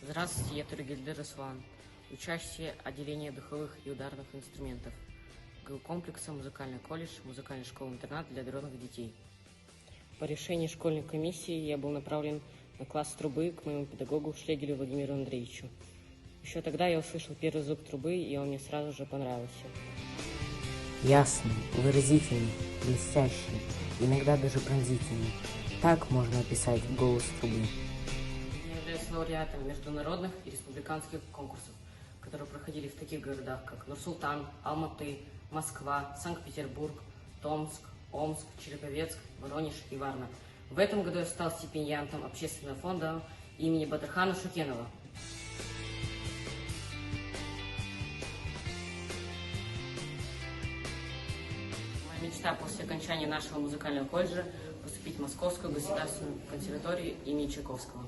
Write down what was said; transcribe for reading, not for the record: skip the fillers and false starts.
Здравствуйте, я Тургельдер Руслан, учащийся отделения духовых и ударных инструментов комплекса «Музыкальный колледж», музыкальная школа-интернат для одаренных детей. По решению школьной комиссии я был направлен на класс трубы к моему педагогу Шлегелю Владимиру Андреевичу. Еще тогда я услышал первый звук трубы, и он мне сразу же понравился. Ясный, выразительный, блестящий, иногда даже пронзительный. Так можно описать голос трубы. Я являюсь лауреатом международных и республиканских конкурсов, которые проходили в таких городах, как Нур-Султан, Алматы, Москва, Санкт-Петербург, Томск, Омск, Череповецк, Воронеж и Варна. В этом году я стал стипендиантом общественного фонда имени Батырхана Шукенова. Моя мечта после окончания нашего музыкального колледжа поступить в Московскую государственную консерваторию имени Чайковского.